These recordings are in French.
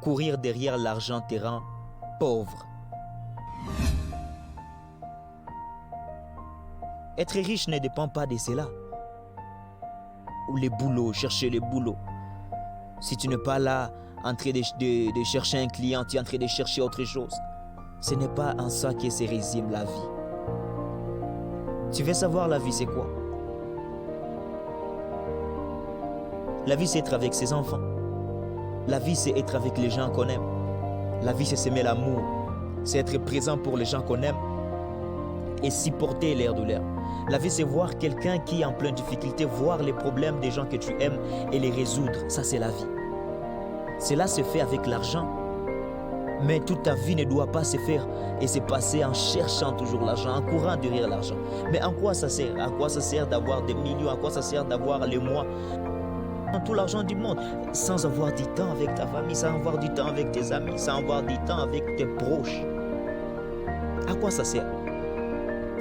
courir derrière l'argent te rend pauvre. Être riche ne dépend pas de cela. Ou les boulots, chercher les boulots. Si tu n'es pas là en train de chercher un client, tu es en train de chercher autre chose. Ce n'est pas en ça que se résume la vie. Tu veux savoir la vie c'est quoi? La vie c'est être avec ses enfants. La vie c'est être avec les gens qu'on aime. La vie c'est s'aimer l'amour. C'est être présent pour les gens qu'on aime et supporter leur douleur. La vie c'est voir quelqu'un qui est en pleine difficulté, voir les problèmes des gens que tu aimes et les résoudre. Ça c'est la vie. Cela se fait avec l'argent. Mais toute ta vie ne doit pas se faire et se passer en cherchant toujours l'argent, en courant derrière l'argent. Mais en quoi ça sert? À quoi ça sert d'avoir des millions? À quoi ça sert d'avoir les mois? Tout l'argent du monde, sans avoir du temps avec ta famille, sans avoir du temps avec tes amis, sans avoir du temps avec tes proches. À quoi ça sert?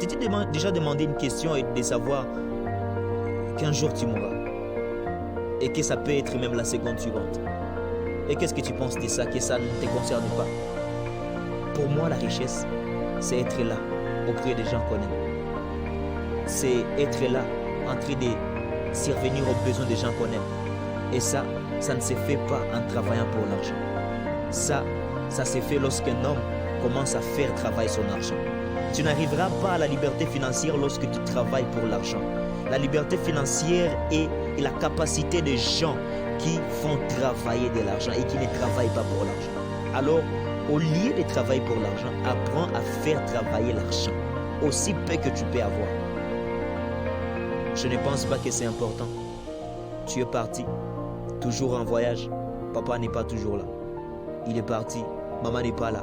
Tu t'es déjà demandé une question et de savoir qu'un jour tu mourras et que ça peut être même la seconde suivante. Et qu'est-ce que tu penses de ça, que ça ne te concerne pas? Pour moi, la richesse, c'est être là, auprès des gens qu'on aime. C'est être là, en train de survenir aux besoins des gens qu'on aime. Et ça ne se fait pas en travaillant pour l'argent. Ça se fait lorsqu'un homme commence à faire travailler son argent. Tu n'arriveras pas à la liberté financière lorsque tu travailles pour l'argent. La liberté financière est la capacité des gens qui font travailler de l'argent et qui ne travaillent pas pour l'argent. Alors, au lieu de travailler pour l'argent, apprends à faire travailler l'argent, aussi peu que tu peux avoir. Je ne pense pas que c'est important. Tu es parti, toujours en voyage. Papa n'est pas toujours là. Il est parti, maman n'est pas là.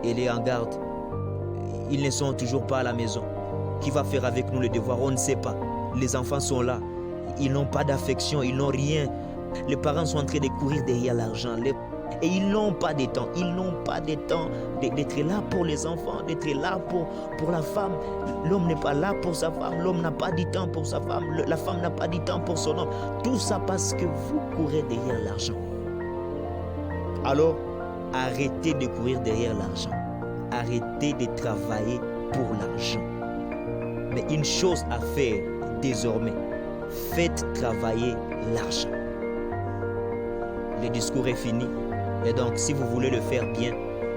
Elle est en garde. Ils ne sont toujours pas à la maison. Qui va faire avec nous les devoirs? On ne sait pas. Les enfants sont là. Ils n'ont pas d'affection, ils n'ont rien. Les parents sont en train de courir derrière l'argent. Et ils n'ont pas de temps. Ils n'ont pas de temps d'être là pour les enfants, d'être là pour la femme. L'homme n'est pas là pour sa femme. L'homme n'a pas de temps pour sa femme. La femme n'a pas de temps pour son homme. Tout ça parce que vous courez derrière l'argent. Alors, arrêtez de courir derrière l'argent. Arrêtez de travailler pour l'argent. Mais une chose à faire désormais, faites travailler l'argent. Le discours est fini. Et donc, si vous voulez le faire bien,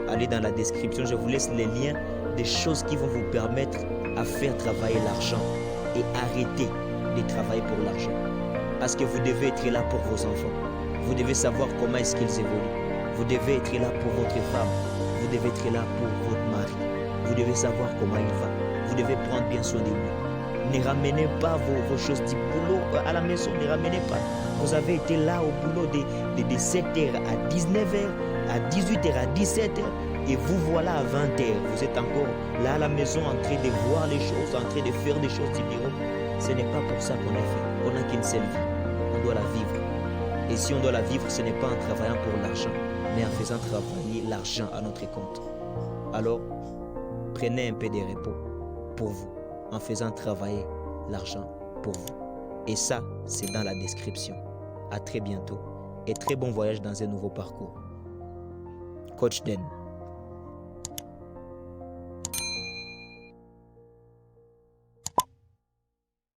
allez dans la description. Je vous laisse les liens des choses qui vont vous permettre à faire travailler l'argent et arrêter de travailler pour l'argent. Parce que vous devez être là pour vos enfants. Vous devez savoir comment est-ce qu'ils évoluent. Vous devez être là pour votre femme. Vous devez être là pour votre mari. Vous devez savoir comment il va. Vous devez prendre bien soin de lui. Ne ramenez pas vos choses du boulot à la maison. Ne ramenez pas. Vous avez été là au boulot de 7h à 19h, à 18h à 17h. Et vous voilà à 20h. Vous êtes encore là à la maison en train de voir les choses, en train de faire des choses du bureau. Ce n'est pas pour ça qu'on est fait. On n'a qu'une seule vie. On doit la vivre. Et si on doit la vivre, ce n'est pas en travaillant pour l'argent, mais en faisant travailler l'argent à notre compte. Alors, prenez un peu de repos pour vous, en faisant travailler l'argent pour vous. Et ça, c'est dans la description. À très bientôt et très bon voyage dans un nouveau parcours. Coach Den.